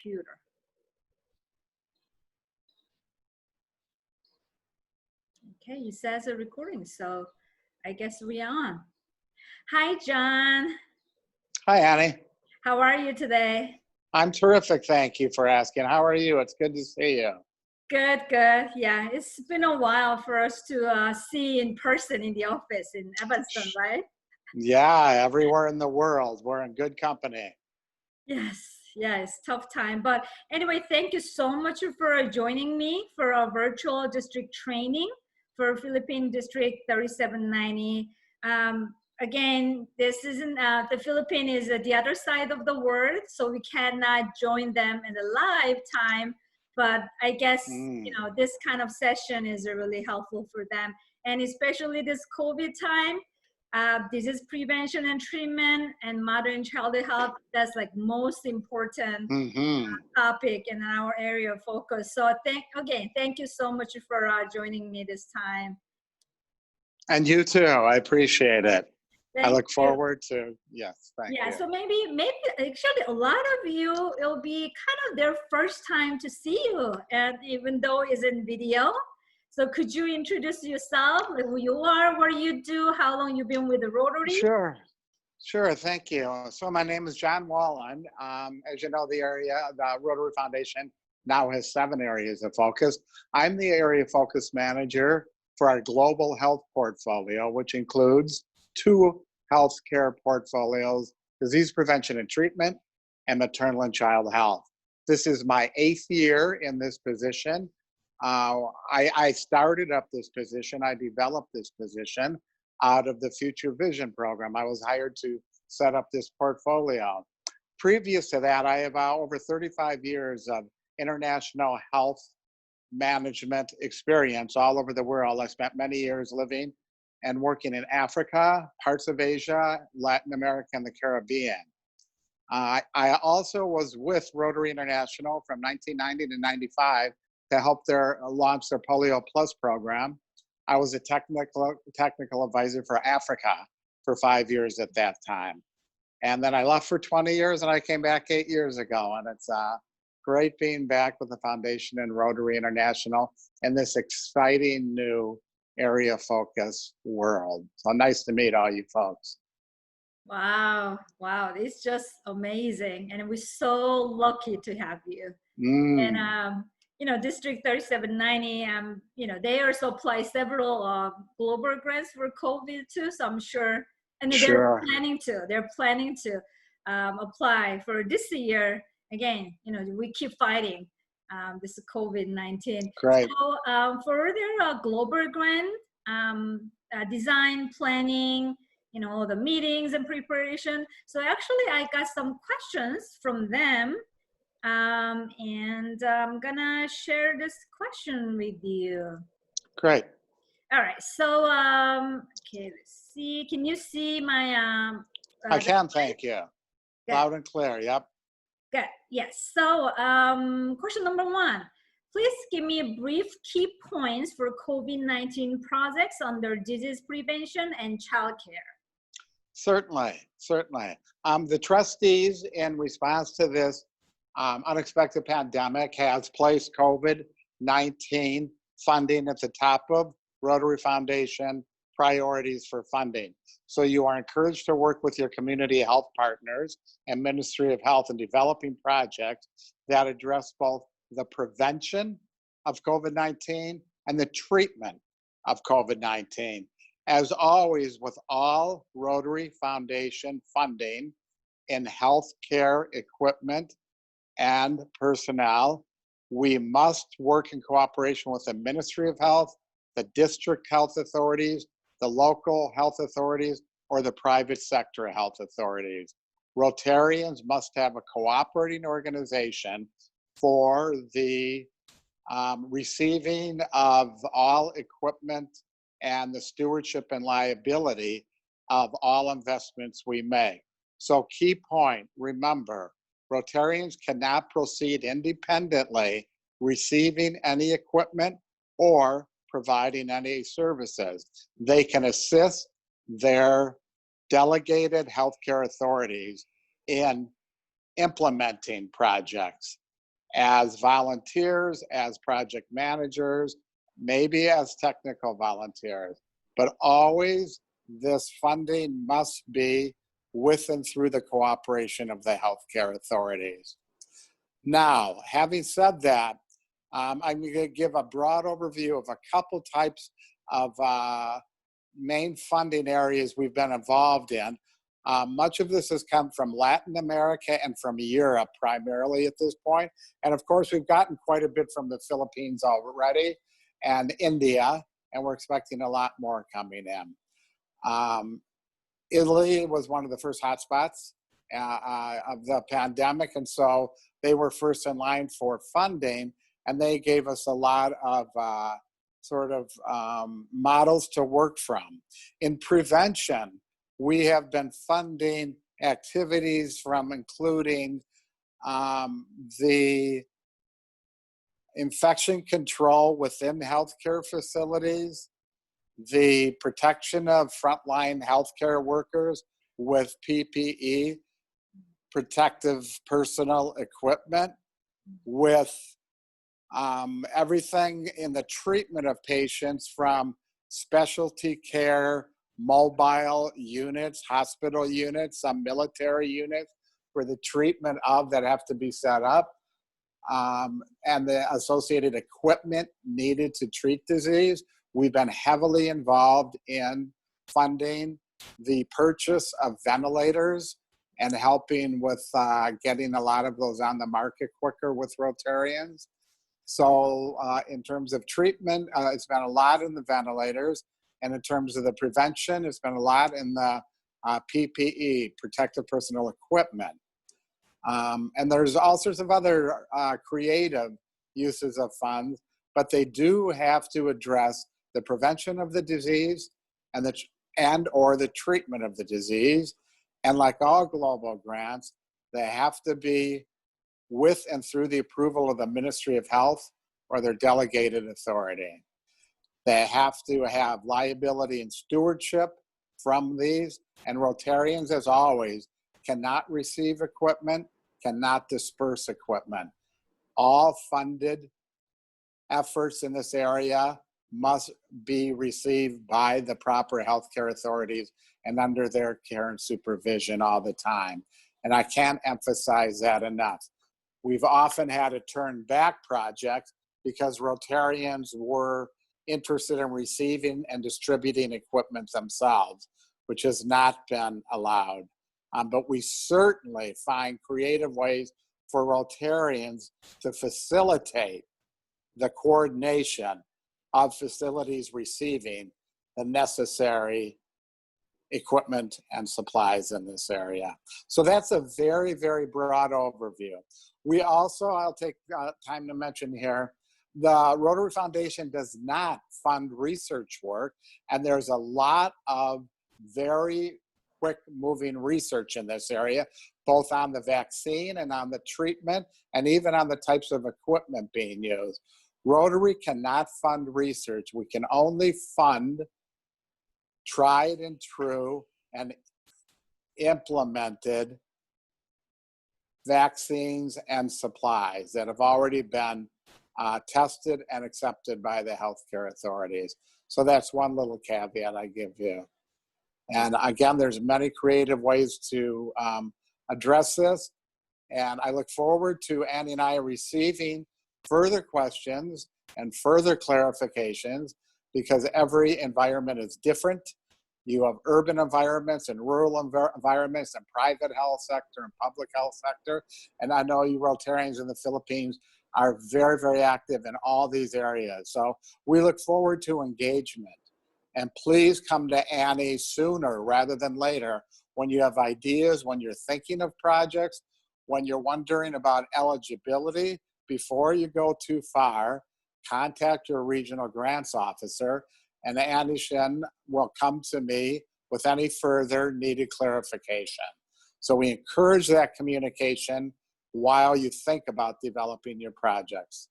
computer. Okay, it says a recording, so I guess we are on. Hi, John. Hi, Annie. How are you today? I'm terrific. Thank you for asking. How are you? It's good to see you. Good, good. Yeah, it's been a while for us to see in person in the office in Evanston, right? Yeah, everywhere in the world. We're in good company. Yes, yeah, it's tough time. But anyway, thank you so much for joining me for our virtual district training for Philippine District 3790. Again, this isn't, the Philippine is the other side of the world, so we cannot join them in the live time. But I guess, you know, this kind of session is really helpful for them. And especially this COVID time, disease prevention and treatment and mother and child health, that's like most important topic in our area of focus. So thank you so much for joining me this time. And you too. I appreciate it. Thank I look you. forward to, yes, thank you. Yeah, so maybe actually a lot of you, it'll be kind of their first time to see you, and even though it's in video. So could you introduce yourself, like who you are, what you do, how long you've been with the Rotary? Sure, thank you. So my name is John Wallen. As you know, the Rotary Foundation now has 7 areas of focus. I'm the area focus manager for our global health portfolio, which includes 2 healthcare portfolios: disease prevention and treatment, and maternal and child health. This is my 8th year in this position. I started up this position, I developed this position out of the Future Vision program. I was hired to set up this portfolio. Previous to that, I have over 35 years of international health management experience all over the world. I spent many years living and working in Africa, parts of Asia, Latin America, and the Caribbean. I also was with Rotary International from 1990 to 95 to help launch their Polio Plus program. I was a technical advisor for Africa for 5 years at that time. And then I left for 20 years and I came back 8 years ago. And it's great being back with the Foundation and Rotary International in this exciting new area focus world. So nice to meet all you folks. Wow, it's just amazing. And we're so lucky to have you. And you know, District 3790, you know, they also apply several global grants for COVID too. So I'm sure, and they're planning to apply for this year. Again, you know, we keep fighting this COVID-19. Great. So for their global grant, design, planning, you know, the meetings and preparation. So actually I got some questions from them. And I'm gonna share this question with you. Great. All right, so okay, let's see. Can you see my I can, thank you. Good. Loud and clear, yep. Good, yes. So question number 1, please give me a brief key points for COVID-19 projects under disease prevention and childcare. Certainly. The trustees, in response to this unexpected pandemic, has placed COVID-19 funding at the top of Rotary Foundation priorities for funding. So you are encouraged to work with your community health partners and Ministry of Health in developing projects that address both the prevention of COVID-19 and the treatment of COVID-19. As always, with all Rotary Foundation funding in healthcare equipment and personnel, we must work in cooperation with the Ministry of Health, the district health authorities, the local health authorities, or the private sector health authorities. Rotarians must have a cooperating organization for the receiving of all equipment and the stewardship and liability of all investments we make. So key point, remember, Rotarians cannot proceed independently receiving any equipment or providing any services. They can assist their delegated healthcare authorities in implementing projects as volunteers, as project managers, maybe as technical volunteers, but always this funding must be with and through the cooperation of the healthcare authorities. Now, having said that, I'm going to give a broad overview of a couple types of main funding areas we've been involved in. Much of this has come from Latin America and from Europe primarily at this point. And of course, we've gotten quite a bit from the Philippines already and India, and we're expecting a lot more coming in. Italy was one of the first hotspots of the pandemic, and so they were first in line for funding, and they gave us a lot of models to work from. In prevention, we have been funding activities from including the infection control within healthcare facilities, the protection of frontline healthcare workers with PPE, protective personal equipment, with everything in the treatment of patients from specialty care, mobile units, hospital units, some military units for the treatment of that have to be set up, and the associated equipment needed to treat disease. We've been heavily involved in funding the purchase of ventilators and helping with getting a lot of those on the market quicker with Rotarians. So in terms of treatment, it's been a lot in the ventilators. And in terms of the prevention, it's been a lot in the PPE, protective personal equipment. And there's all sorts of other creative uses of funds, but they do have to address the prevention of the disease and or the treatment of the disease. And like all global grants, they have to be with and through the approval of the Ministry of Health or their delegated authority. They have to have liability and stewardship from these, and Rotarians, as always, cannot receive equipment, cannot disperse equipment. All funded efforts in this area must be received by the proper healthcare authorities and under their care and supervision all the time. And I can't emphasize that enough. We've often had to turn back projects because Rotarians were interested in receiving and distributing equipment themselves, which has not been allowed. But we certainly find creative ways for Rotarians to facilitate the coordination of facilities receiving the necessary equipment and supplies in this area. So that's a very, very broad overview. We also, I'll take time to mention here, the Rotary Foundation does not fund research work, and there's a lot of very quick moving research in this area, both on the vaccine and on the treatment, and even on the types of equipment being used. Rotary cannot fund research. We can only fund tried and true and implemented vaccines and supplies that have already been tested and accepted by the healthcare authorities. So that's one little caveat I give you. And again, there's many creative ways to address this. And I look forward to Annie and I receiving further questions and further clarifications, because every environment is different. You have urban environments and rural environments and private health sector and public health sector. And I know you Rotarians in the Philippines are very, very active in all these areas. So we look forward to engagement. And please come to Annie sooner rather than later when you have ideas, when you're thinking of projects, when you're wondering about eligibility. Before you go too far, contact your regional grants officer, and Annie Shen will come to me with any further needed clarification. So we encourage that communication while you think about developing your projects.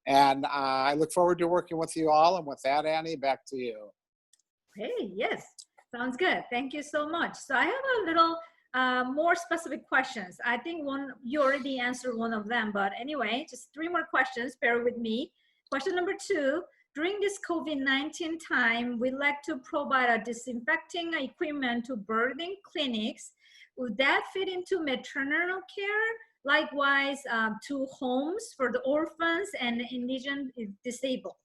And I look forward to working with you all. And with that, Annie, back to you. Hey, yes, sounds good. Thank you so much. So I have a little more specific questions. I think you already answered one of them, but anyway, just 3 more questions. Bear with me. Question number 2. During this COVID-19 time, we'd like to provide a disinfecting equipment to birthing clinics. Would that fit into maternal care? Likewise, to homes for the orphans and indigent disabled?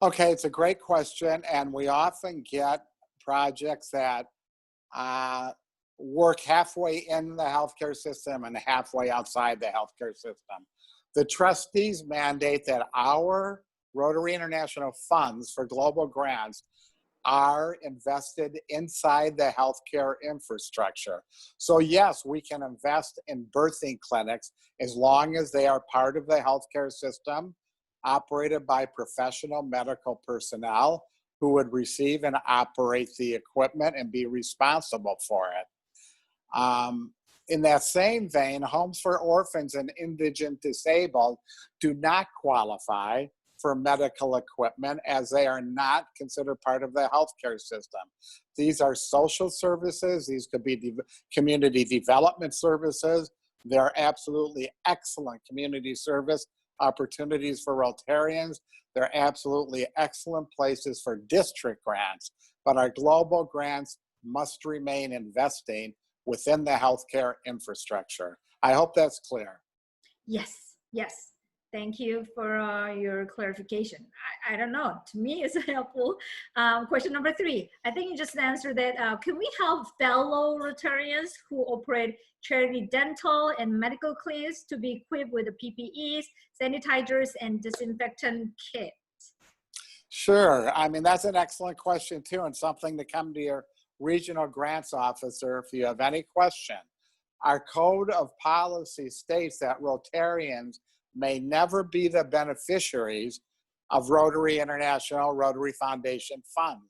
Okay, it's a great question, and we often get projects that work halfway in the healthcare system and halfway outside the healthcare system. The trustees mandate that our Rotary International funds for global grants are invested inside the healthcare infrastructure. So yes, we can invest in birthing clinics as long as they are part of the healthcare system, operated by professional medical personnel who would receive and operate the equipment and be responsible for it. In that same vein, homes for orphans and indigent disabled do not qualify for medical equipment as they are not considered part of the healthcare system. These are social services. These could be community development services. They're absolutely excellent community service opportunities for Rotarians. They're absolutely excellent places for district grants, but our global grants must remain investing within the healthcare infrastructure. I hope that's clear. Yes, yes. Thank you for your clarification. I don't know, to me it's helpful. Question number 3, I think you just answered that. Can we help fellow Rotarians who operate charity dental and medical clinics to be equipped with the PPEs, sanitizers, and disinfectant kits? Sure, I mean, that's an excellent question too, and something to come to your regional grants officer if you have any question. Our code of policy states that Rotarians may never be the beneficiaries of Rotary International, Rotary Foundation funds.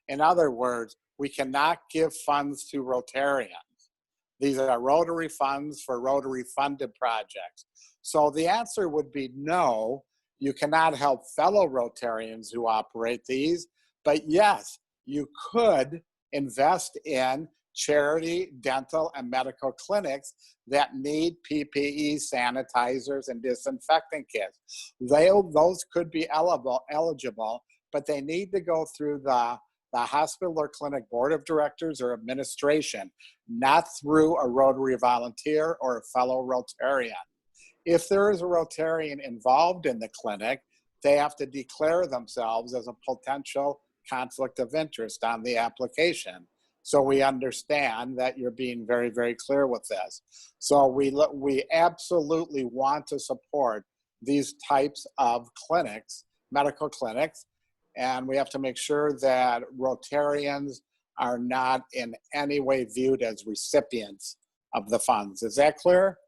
In other words, we cannot give funds to Rotarians. These are Rotary funds for Rotary funded projects. So the answer would be no, you cannot help fellow Rotarians who operate these, but yes, you could invest in charity, dental, and medical clinics that need PPE, sanitizers, and disinfectant kits. Those could be eligible, but they need to go through the hospital or clinic board of directors or administration, not through a Rotary volunteer or a fellow Rotarian. If there is a Rotarian involved in the clinic, they have to declare themselves as a potential conflict of interest on the application. So we understand that you're being very, very clear with this. So we absolutely want to support these types of clinics, medical clinics, and we have to make sure that Rotarians are not in any way viewed as recipients of the funds. Is that clear?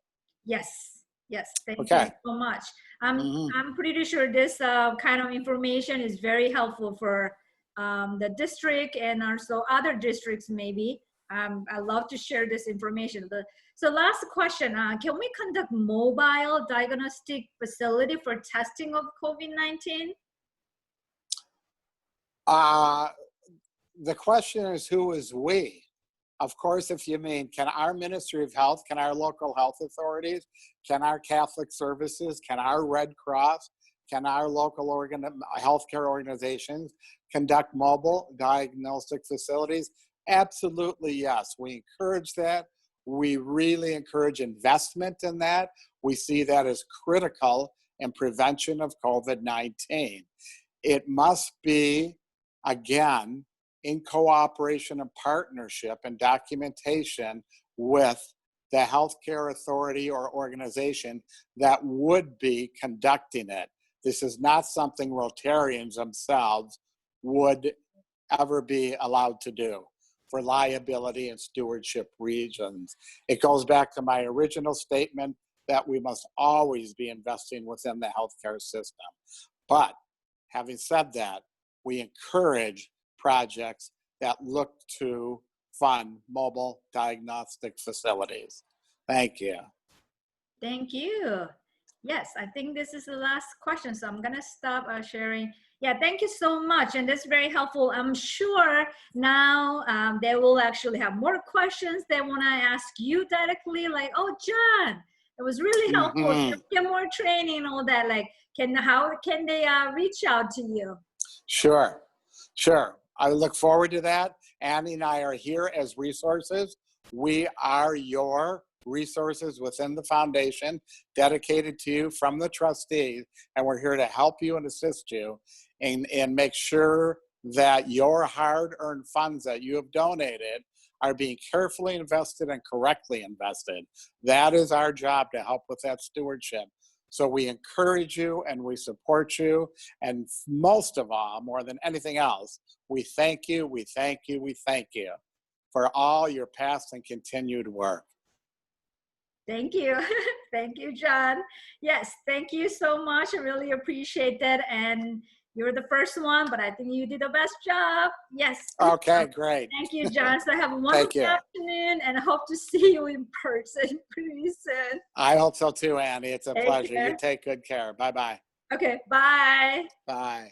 Yes, yes, thank you so much. I'm pretty sure this kind of information is very helpful for the district and also other districts maybe. I love to share this information. So last question, can we conduct mobile diagnostic facility for testing of COVID-19? The question is, who is we? Of course, if you mean, can our Ministry of Health, can our local health authorities, can our Catholic services, can our Red Cross, can our local healthcare organizations conduct mobile diagnostic facilities? Absolutely, yes. We encourage that. We really encourage investment in that. We see that as critical in prevention of COVID-19. It must be, again, in cooperation and partnership and documentation with the healthcare authority or organization that would be conducting it. This is not something Rotarians themselves would ever be allowed to do for liability and stewardship reasons. It goes back to my original statement that we must always be investing within the healthcare system. But having said that, we encourage projects that look to fund mobile diagnostic facilities. Thank you. Thank you. Yes, I think this is the last question, so I'm gonna stop sharing. Yeah, thank you so much, and that's very helpful. I'm sure now they will actually have more questions they want to ask you directly, like, oh, John, it was really helpful. Hmm. Get more training and all that. Like, how can they reach out to you? Sure, sure. I look forward to that. Annie and I are here as resources. We are your resources within the foundation, dedicated to you from the trustees, and we're here to help you and assist you and make sure that your hard-earned funds that you have donated are being carefully invested and correctly invested. That is our job, to help with that stewardship. So we encourage you and we support you. And most of all, more than anything else, we thank you, we thank you, we thank you for all your past and continued work. Thank you. Thank you, John. Yes, thank you so much. I really appreciate that. And you're the first one, but I think you did the best job. Yes. Okay, great. Thank you, John. So have a Thank wonderful you. afternoon, and I hope to see you in person pretty soon. I hope so too, Annie. It's a Take pleasure. care. You take good care. Bye-bye. Okay, bye. Bye.